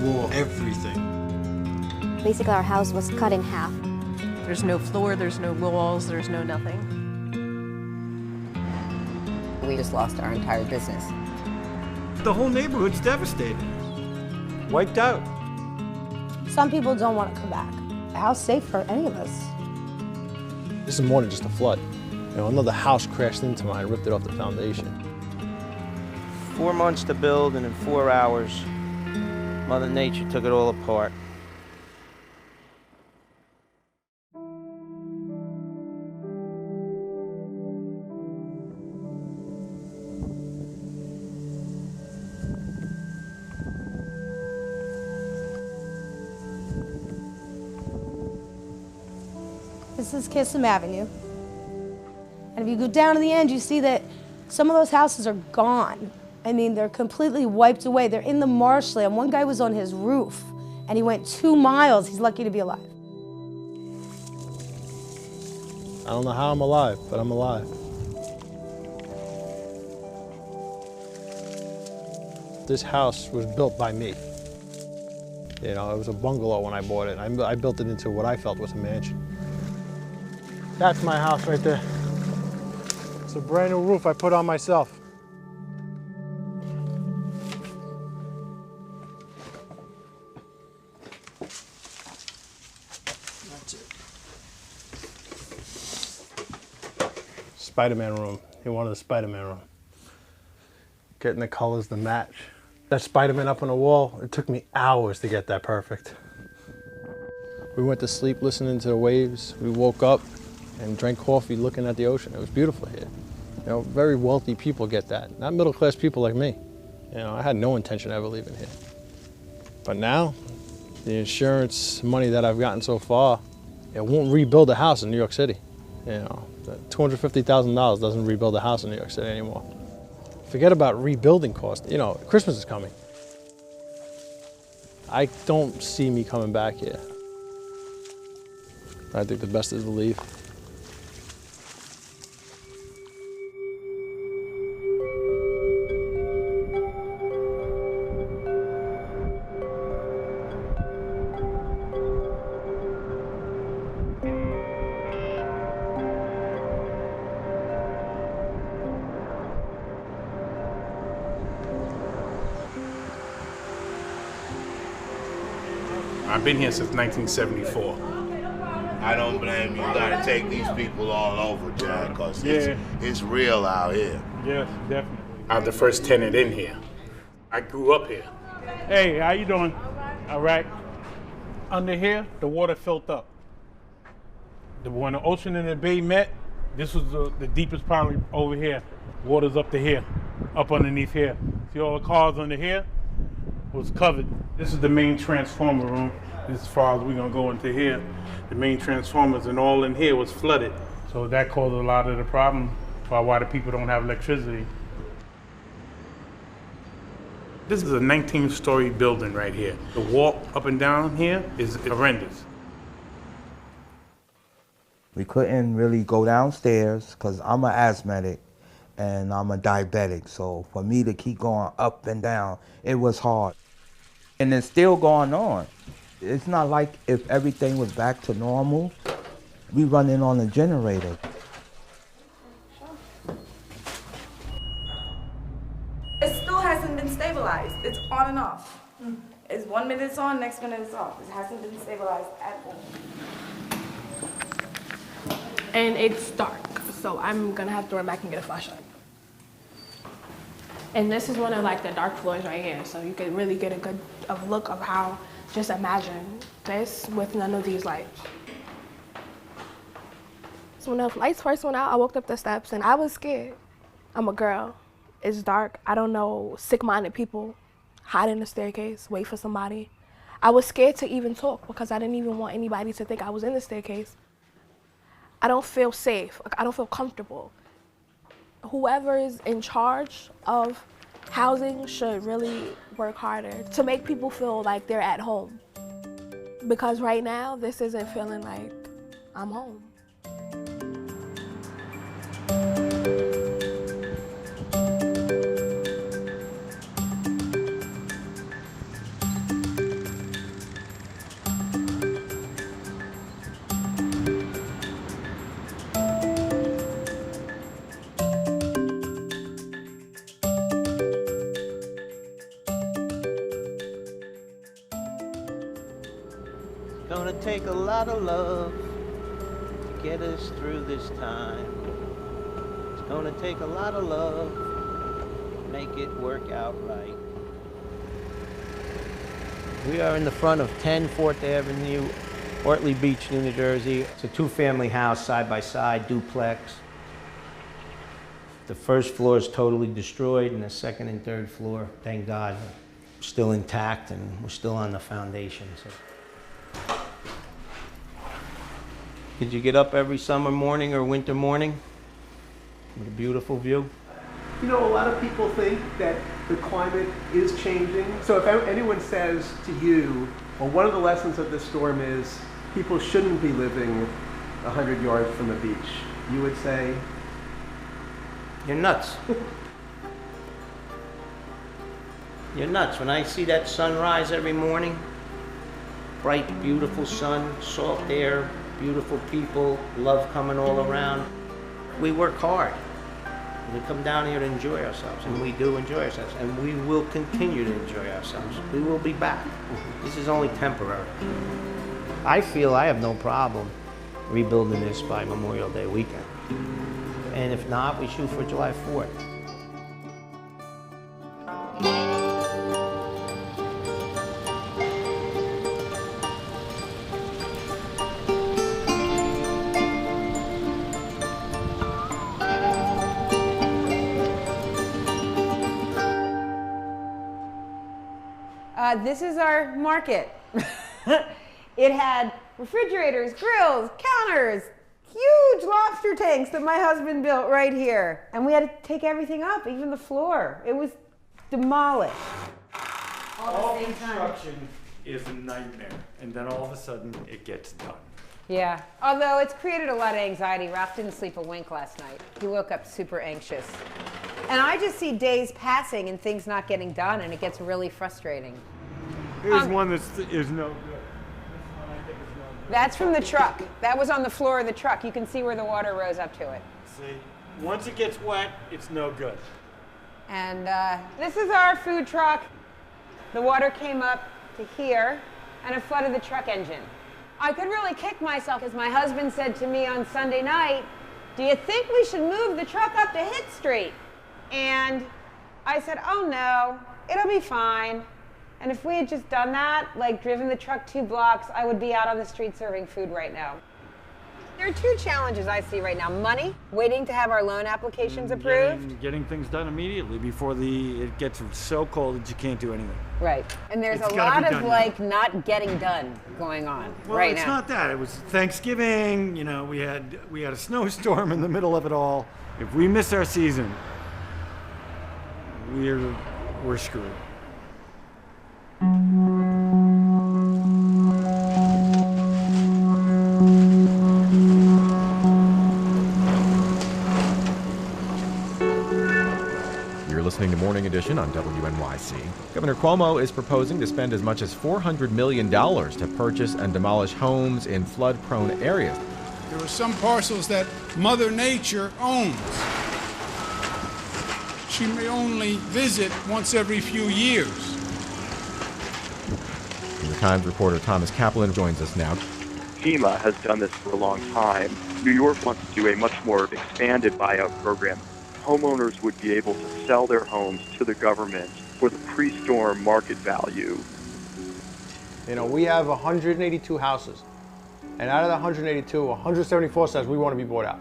floor, everything. Basically, our house was cut in half. There's no floor, there's no walls, there's no nothing. We just lost our entire business. The whole neighborhood's devastated. Wiped out. Some people don't want to come back. How's safe for any of us? This is more than just a flood. You know, another house crashed into mine and ripped it off the foundation. 4 months to build, and in 4 hours, Mother Nature took it all apart. This is Kissam Avenue. And if you go down to the end, you see that some of those houses are gone. I mean, they're completely wiped away. They're in the marshland. One guy was on his roof, and he went 2 miles. He's lucky to be alive. I don't know how I'm alive, but I'm alive. This house was built by me. You know, it was a bungalow when I bought it. I built it into what I felt was a mansion. That's my house right there. It's a brand new roof I put on myself. That's it. Spider-Man room. He wanted a Spider-Man room. Getting the colors to match. That Spider-Man up on the wall, it took me hours to get that perfect. We went to sleep listening to the waves. We woke up and drank coffee looking at the ocean. It was beautiful here. You know, very wealthy people get that, not middle-class people like me. You know, I had no intention of ever leaving here. But now, the insurance money that I've gotten so far, it won't rebuild a house in New York City. You know, $250,000 doesn't rebuild a house in New York City anymore. Forget about rebuilding costs. You know, Christmas is coming. I don't see me coming back here. I think the best is to leave. I've been here since 1974. I don't blame you. You gotta take these people all over, John, because it's real out here. Yes, definitely. I'm the first tenant in here. I grew up here. Hey, how you doing? All right. Under here, the water filled up. When the ocean and the bay met, this was the deepest part over here. Water's up to here, up underneath here. See all the cars under here? Was covered. This is the main transformer room. As far as we're gonna go into here, the main transformers and all in here was flooded. So that caused a lot of the problem for why the people don't have electricity. This is a 19-story building right here. The walk up and down here is horrendous. We couldn't really go downstairs because I'm an asthmatic and I'm a diabetic. So for me to keep going up and down, it was hard. And it's still going on. It's not like if everything was back to normal, we running on a generator. It still hasn't been stabilized. It's on and off. It's 1 minute it's on, next minute it's off. It hasn't been stabilized at all. And it's dark, so I'm gonna have to run back and get a flashlight. And this is one of like the dark floors right here, so you can really get a good look of how, just imagine this with none of these lights. So when the lights first went out, I walked up the steps and I was scared. I'm a girl, it's dark, I don't know sick-minded people hide in the staircase, wait for somebody. I was scared to even talk because I didn't even want anybody to think I was in the staircase. I don't feel safe, I don't feel comfortable. Whoever is in charge of housing should really work harder to make people feel like they're at home. Because right now, this isn't feeling like I'm home. Gonna take a lot of love to get us through this time. It's gonna take a lot of love to make it work out right. We are in the front of 10 4th Avenue, Ortley Beach, New Jersey. It's a 2-family house, side-by-side, duplex. The first floor is totally destroyed, and the second and third floor, thank God, still intact, and we're still on the foundation. So. Did you get up every summer morning or winter morning with a beautiful view? You know, a lot of people think that the climate is changing. So if anyone says to you, well, one of the lessons of this storm is people shouldn't be living 100 yards from the beach, you would say? You're nuts. You're nuts. When I see that sunrise every morning, bright, beautiful sun, salt air, beautiful people, love coming all around. We work hard. We come down here to enjoy ourselves, and we do enjoy ourselves, and we will continue to enjoy ourselves. We will be back. This is only temporary. I feel I have no problem rebuilding this by Memorial Day weekend. And if not, we shoot for July 4th. This is our market. It had refrigerators, grills, counters, huge lobster tanks that my husband built right here. And we had to take everything up, even the floor. It was demolished. All construction is a nightmare, and then all of a sudden it gets done. Yeah, although it's created a lot of anxiety. Ralph didn't sleep a wink last night. He woke up super anxious. And I just see days passing and things not getting done, and it gets really frustrating. Here's one that is no good. That's from the truck. That was on the floor of the truck. You can see where the water rose up to it. See, once it gets wet, it's no good. And this is our food truck. The water came up to here, and it flooded the truck engine. I could really kick myself, as my husband said to me on Sunday night, do you think we should move the truck up to Hit Street? And I said, oh no, it'll be fine. And if we had just done that, like driven the truck 2 blocks, I would be out on the street serving food right now. There are 2 challenges I see right now. Money, waiting to have our loan applications approved. Getting things done immediately before it gets so cold that you can't do anything. Right. And there's a lot of like not getting done going on right now. It's not that. It was Thanksgiving, you know, we had a snowstorm in the middle of it all. If we miss our season, we're screwed. You're listening to Morning Edition on WNYC. Governor Cuomo is proposing to spend as much as $400 million to purchase and demolish homes in flood-prone areas. There are some parcels that Mother Nature owns. She may only visit once every few years. New York Times reporter Thomas Kaplan joins us now. FEMA has done this for a long time. New York wants to do a much more expanded buyout program. Homeowners would be able to sell their homes to the government for the pre-storm market value. You know, we have 182 houses, and out of the 182, 174 says we want to be bought out.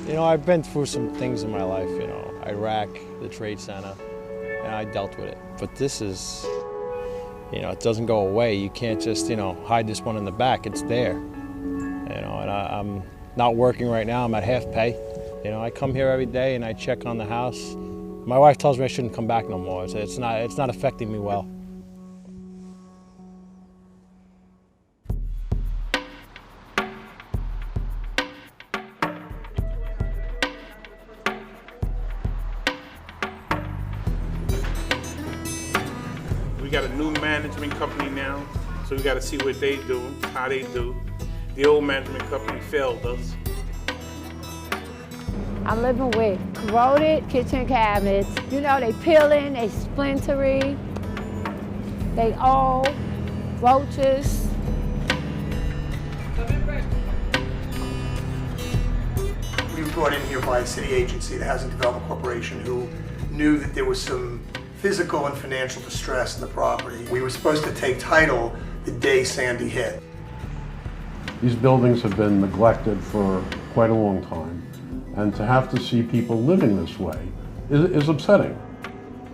You know, I've been through some things in my life, you know, Iraq, the Trade Center, and I dealt with it. But this is, you know, it doesn't go away. You can't just, you know, hide this one in the back. It's there, you know, and I'm not working right now. I'm at half pay. You know, I come here every day and I check on the house. My wife tells me I shouldn't come back no more. It's not affecting me well. We got a new management company now, so we got to see what they do, how they do. The old management company failed us. I'm living with corroded kitchen cabinets. You know, they peeling, they splintery, they old, roaches. We were brought in here by a city agency, the Housing Development Corporation, who knew that there was some physical and financial distress in the property. We were supposed to take title the day Sandy hit. These buildings have been neglected for quite a long time, and to have to see people living this way is upsetting.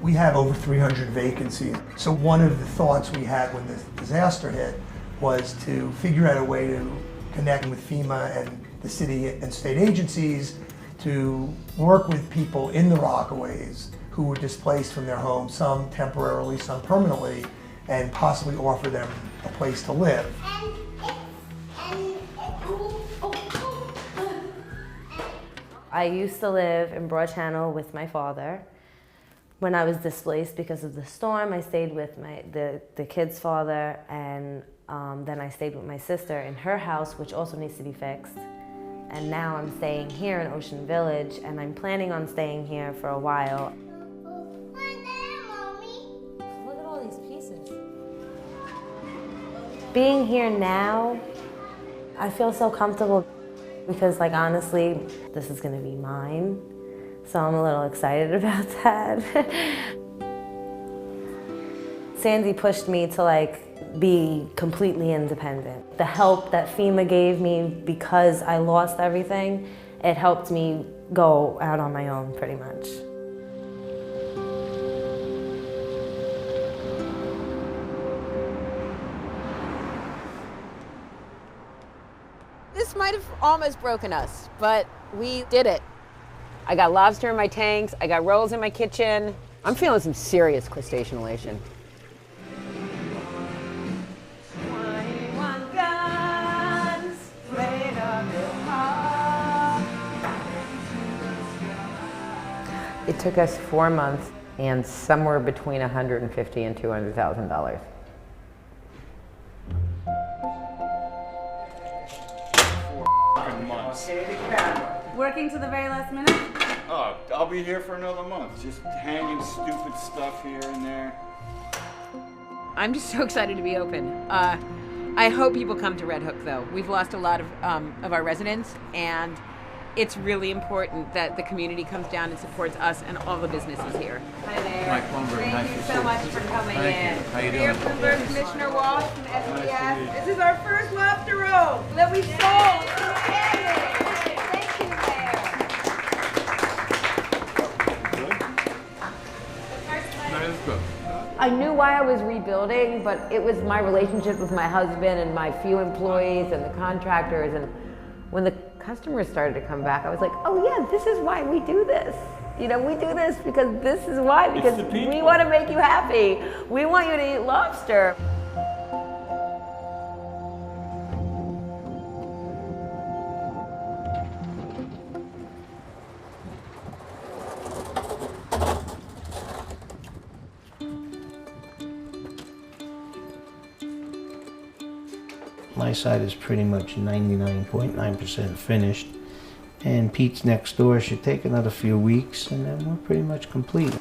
We have over 300 vacancies. So one of the thoughts we had when the disaster hit was to figure out a way to connect with FEMA and the city and state agencies to work with people in the Rockaways who were displaced from their homes, some temporarily, some permanently, and possibly offer them a place to live. I used to live in Broad Channel with my father. When I was displaced because of the storm, I stayed with the kid's father, and then I stayed with my sister in her house, which also needs to be fixed. And now I'm staying here in Ocean Village, and I'm planning on staying here for a while. Look at all these pieces. Being here now, I feel so comfortable because, like, honestly, this is gonna be mine. So I'm a little excited about that. Sandy pushed me to, like, be completely independent. The help that FEMA gave me because I lost everything, it helped me go out on my own pretty much. This might have almost broken us, but we did it. I got lobster in my tanks, I got rolls in my kitchen. I'm feeling some serious crustacean elation. It took us 4 months and somewhere between $150,000 and $200,000. Working to the very last minute? Oh, I'll be here for another month. Just hanging stupid stuff here and there. I'm just so excited to be open. I hope people come to Red Hook, though. We've lost a lot of our residents, and it's really important that the community comes down and supports us and all the businesses here. Hi there. Mike Bloomberg, Thank you so much for coming in. How you Mayor doing? Bloomberg, Commissioner Walsh from SBS. This is our first lobster roll that we sold. I knew why I was rebuilding, but it was my relationship with my husband and my few employees and the contractors. And when the customers started to come back, I was like, oh yeah, this is why we do this. You know, we do this because this is why, because we want to make you happy. We want you to eat lobster. My side is pretty much 99.9% finished, and Pete's next door should take another few weeks, and then we're pretty much complete.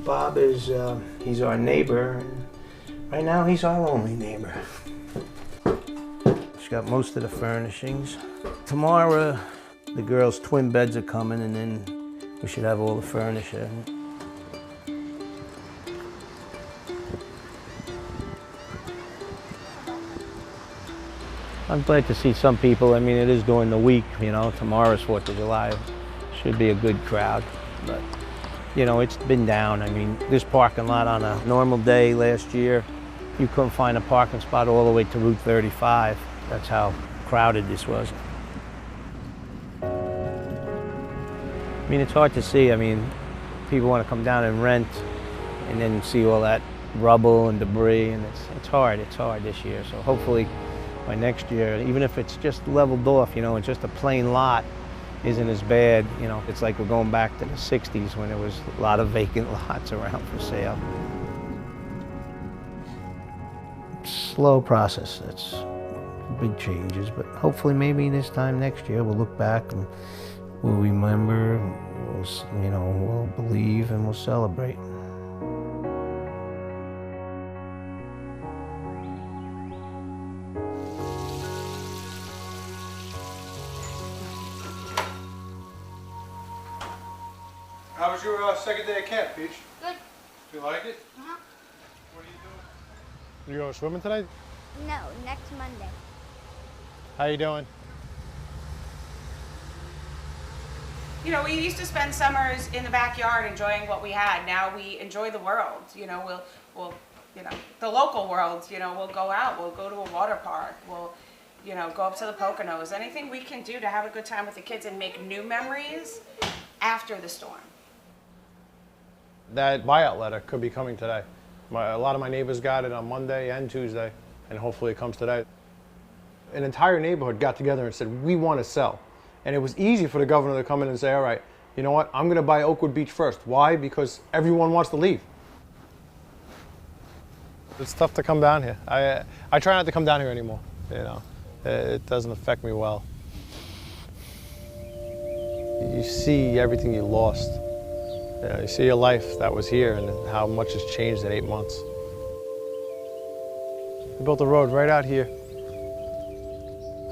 Bob is, he's our neighbor, and right now he's our only neighbor. She's got most of the furnishings. Tomorrow, the girls' twin beds are coming, and then we should have all the furniture. I'm glad to see some people. I mean, it is during the week, you know, tomorrow's 4th of July. Should be a good crowd, but, you know, it's been down. I mean, this parking lot on a normal day last year, you couldn't find a parking spot all the way to Route 35. That's how crowded this was. I mean, it's hard to see. I mean, people want to come down and rent and then see all that rubble and debris, and it's hard this year. So hopefully, by next year, even if it's just leveled off, you know, it's just a plain lot, isn't as bad. You know, it's like we're going back to the 60s when there was a lot of vacant lots around for sale. Slow process. It's big changes, but hopefully maybe this time next year we'll look back and we'll remember, we'll believe, and we'll celebrate. How was your second day at camp, Peach? Good. Do you like it? Uh-huh. What are you doing? You going swimming tonight? No, next Monday. How you doing? You know, we used to spend summers in the backyard enjoying what we had. Now we enjoy the world. You know, we'll the local world. You know, we'll go out. We'll go to a water park. We'll, go up to the Poconos. Anything we can do to have a good time with the kids and make new memories after the storm. That buyout letter could be coming today. A lot of my neighbors got it on Monday and Tuesday, and hopefully it comes today. An entire neighborhood got together and said, we want to sell. And it was easy for the governor to come in and say, all right, you know what, I'm going to buy Oakwood Beach first. Why? Because everyone wants to leave. It's tough to come down here. I try not to come down here anymore. It doesn't affect me well. You see everything you lost. You see your life that was here and how much has changed in 8 months. They built a road right out here.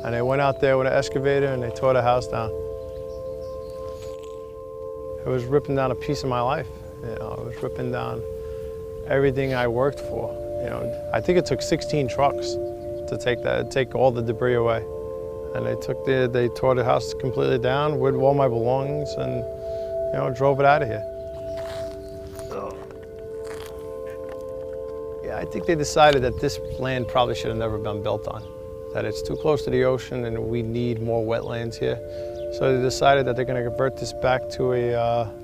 And they went out there with an excavator and they tore the house down. It was ripping down a piece of my life. It was ripping down everything I worked for. I think it took 16 trucks to take all the debris away. And they tore the house completely down with all my belongings and drove it out of here. Yeah, I think they decided that this land probably should have never been built on. That it's too close to the ocean and we need more wetlands here. So they decided that they're going to convert this back to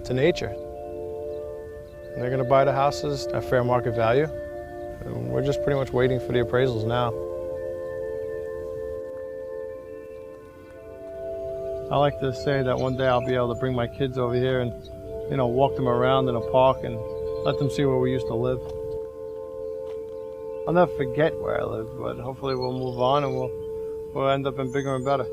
nature. And they're going to buy the houses at fair market value. And we're just pretty much waiting for the appraisals now. I like to say that one day I'll be able to bring my kids over here and, walk them around in a park and let them see where we used to live. I'll never forget where I lived, but hopefully we'll move on and we'll end up in bigger and better.